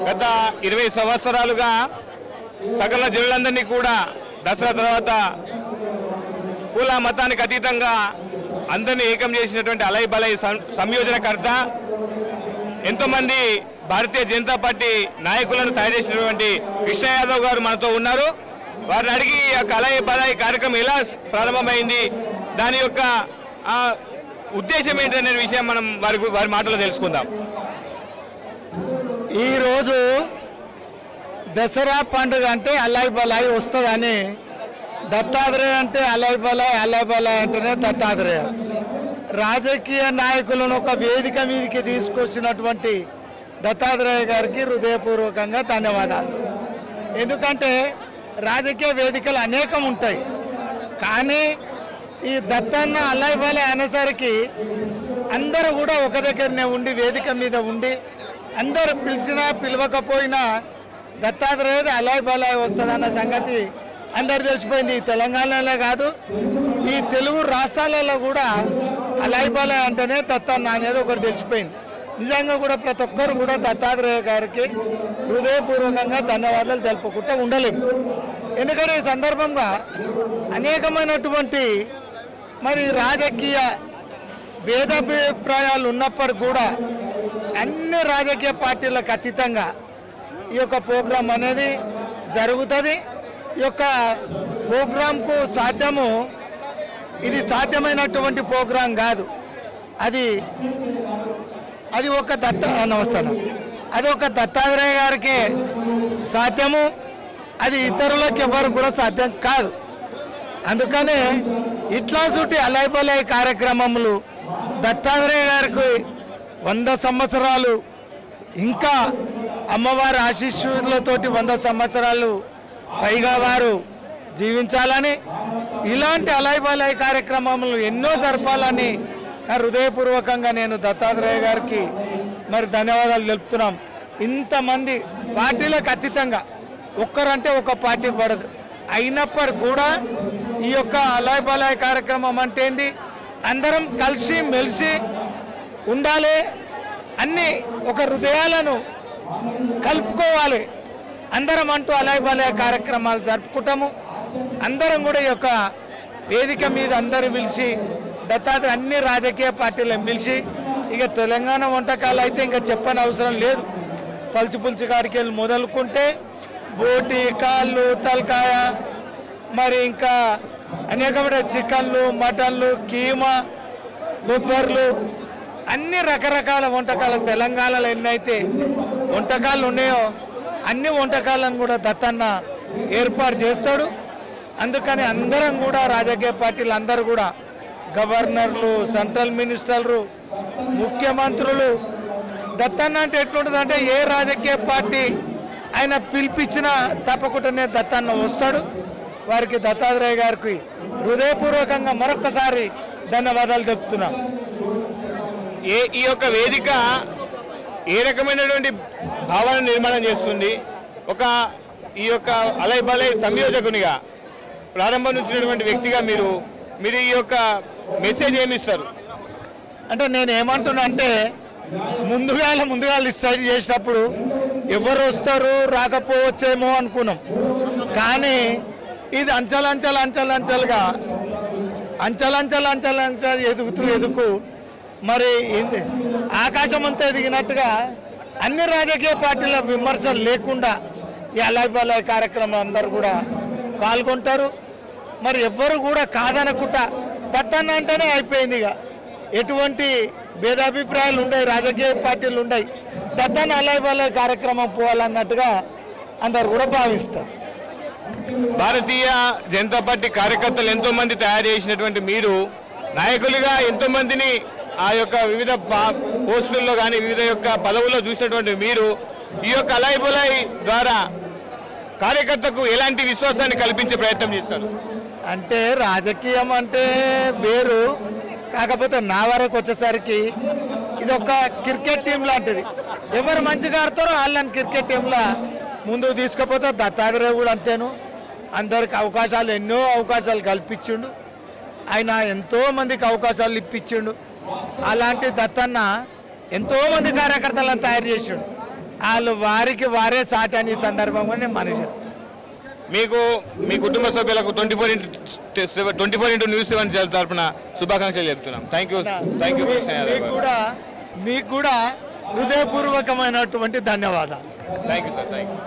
గత 20 సంవత్సరాలుగా సకల జనులందరినీ కూడా దసరా తర్వాత కుల మతానికి అతీతంగా అందరినీ ఏకం చేసినటువంటి అలై బలై సంయోజనకర్త, ఎంతోమంది భారతీయ జనతా పార్టీ నాయకులను తయారు చేసినటువంటి కృష్ణ యాదవ్ గారు మనతో ఉన్నారు. వారిని అడిగి అలై బలై కార్యక్రమం ఎలా ప్రారంభమైంది, దాని యొక్క ఉద్దేశం ఏంటనే విషయం మనం వారి మాటలో తెలుసుకుందాం. ఈరోజు దసరా పండుగ అంటే అలై బలాయి వస్తుందని, దత్తాత్రేయ అంటే అలై బలాయి అంటేనే దత్తాత్రేయ. రాజకీయ నాయకులను ఒక వేదిక మీదకి తీసుకొచ్చినటువంటి దత్తాత్రేయ గారికి హృదయపూర్వకంగా ధన్యవాదాలు. ఎందుకంటే రాజకీయ వేదికలు అనేకం ఉంటాయి, కానీ ఈ దత్తన్న అలై బలాయి అనేసరికి అందరూ కూడా ఒక దగ్గరనే ఉండి వేదిక మీద ఉండి అందరు పిలిచినా పిలవకపోయినా దత్తాత్రేయ అలై బలాయి వస్తుందన్న సంగతి అందరు తెలిసిపోయింది. తెలంగాణలో కాదు, ఈ తెలుగు రాష్ట్రాలలో కూడా అలై బలాయి అంటేనే దత్తన్న అనేది ఒకటి తెలిసిపోయింది. నిజంగా కూడా ప్రతి ఒక్కరు కూడా దత్తాత్రేయ గారికి హృదయపూర్వకంగా ధన్యవాదాలు తెలుపుకుంటూ ఉండలేము. ఎందుకంటే ఈ సందర్భంగా అనేకమైనటువంటి మరి రాజకీయ భేదాభిప్రాయాలు ఉన్నప్పటికీ కూడా అన్ని రాజకీయ పార్టీలకు అతీతంగా ఈ యొక్క ప్రోగ్రాం అనేది జరుగుతుంది. ఈ యొక్క ప్రోగ్రాంకు ఇది సాధ్యమైనటువంటి ప్రోగ్రాం కాదు, అది ఒక నమస్కారం, అది ఒక దత్తాత్రేయ గారికి సాధ్యము, అది ఇతరులకు ఎవరు కూడా సాధ్యం కాదు. అందుకనే ఇట్లా చుట్టి అలై బలాయి కార్యక్రమములు దత్తాత్రేయ గారికి 100 సంవత్సరాలు ఇంకా అమ్మవారి ఆశీస్సులతోటి 100 సంవత్సరాలు పైగా వారు జీవించాలని, ఇలాంటి అలై బలాయి కార్యక్రమములు ఎన్నో జరపాలని హృదయపూర్వకంగా నేను దత్తాత్రేయ గారికి మరి ధన్యవాదాలు తెలుపుతున్నాం. ఇంతమంది పార్టీలకు అతీతంగా ఒక్కరంటే ఒక పార్టీ పడదు, అయినప్పటికీ కూడా ఈ యొక్క అలై బలాయి కార్యక్రమం అంటే ఏంది, అందరం కలిసి మెలిసి ఉండాలి, అన్ని ఒక హృదయాలను కలుపుకోవాలి. అందరం అంటూ అలై బలాయి కార్యక్రమాలు జరుపుకుంటాము. అందరం కూడా ఈ యొక్క వేదిక మీద అందరూ పిలిచి దత్తాత్రేయ అన్ని రాజకీయ పార్టీలను పిలిచి, ఇక తెలంగాణ వంటకాలు అయితే ఇంకా చెప్పని అవసరం లేదు. పులుసు కాడికి వెళ్ళి మొదలుకుంటే బోటి, కాళ్ళు, తలకాయ, మరి ఇంకా అనేకమైన చికెన్లు, మటన్లు, కీమా, బొబ్బర్లు, అన్ని రకరకాల వంటకాలు తెలంగాణలో ఎన్నైతే వంటకాలు ఉన్నాయో అన్ని వంటకాలను కూడా దత్తన్న ఏర్పాటు చేస్తాడు. అందుకని అందరం కూడా రాజకీయ పార్టీలు అందరూ కూడా గవర్నర్లు, సెంట్రల్ మినిస్టర్లు, ముఖ్యమంత్రులు, దత్తన్న అంటే ఎట్లుంటుందంటే ఏ రాజకీయ పార్టీ ఆయన పిలిపించినా తప్పకుండానే దత్తన్న వస్తాడు. వారికి దత్తాత్రేయ గారికి హృదయపూర్వకంగా మరొకసారి ధన్యవాదాలు చెప్తున్నాం. ఈ యొక్క వేదిక ఏ రకమైనటువంటి భావన నిర్మాణం చేస్తుంది? ఈ యొక్క అలై బలాయి సంయోజకునిగా ప్రారంభం నుంచినటువంటి వ్యక్తిగా మీరు ఈ యొక్క మెసేజ్ ఏమిస్తారు? అంటే నేను ఏమంటున్నా అంటే ముందుగా స్టడీ చేసినప్పుడు ఎవరు వస్తారు రాకపోవచ్చేమో అనుకున్నాం, కానీ ఇది అంచెలంచెలుగా ఎదుగుతూ మరి ఆకాశం అంతా ఎదిగినట్టుగా అన్ని రాజకీయ పార్టీల విమర్శలు లేకుండా ఈ అలై బలాయి కార్యక్రమం అందరూ కూడా పాల్గొంటారు. మరి ఎవ్వరు కూడా కాదనకుండా దత్తన్న అంటేనే అయిపోయింది. ఇక ఎటువంటి భేదాభిప్రాయాలు ఉండవు, రాజకీయ పార్టీలు ఉండవు, దత్తన్న అలై బలాయి కార్యక్రమం పోవాలన్నట్టుగా అందరు కూడా భావిస్తారు. భారతీయ జనతా పార్టీ కార్యకర్తలు ఎంతోమంది తయారు చేసినటువంటి మీరు నాయకులుగా ఎంతోమందిని ఆ యొక్క వివిధ పోస్టుల్లో కానీ వివిధ యొక్క పదవుల్లో చూసినటువంటి మీరు ఈ యొక్క అలై బలాయి ద్వారా కార్యకర్తకు ఎలాంటి విశ్వాసాన్ని కల్పించే ప్రయత్నం చేస్తారు? అంటే రాజకీయం అంటే వేరు, కాకపోతే నా వరకు వచ్చేసరికి ఇది ఒక క్రికెట్ టీం లాంటిది. ఎవరు మంచిగా ఆడతారో వాళ్ళని క్రికెట్ టీంలో ముందుకు తీసుకుపోతే దత్తాత్రేయ కూడా అంతేను. అందరికి ఎన్నో అవకాశాలు కల్పించిండు, ఆయన ఎంతోమందికి అవకాశాలు ఇప్పించిండు. అలాంటి దత్తన్న ఎంతోమంది కార్యకర్తలను తయారు చేసిండు. వాళ్ళు వారికి వారే సాటి అని ఈ సందర్భంగా నేను మనవి చేస్తాను. మీకు మీ కుటుంబ సభ్యులకు 24x న్యూస్ 7 తరపున శుభాకాంక్షలు చెప్తున్నాం. Thank you. మీకు కూడా హృదయపూర్వకమైనటువంటి ధన్యవాదాలు. Thank you sir. Thank you.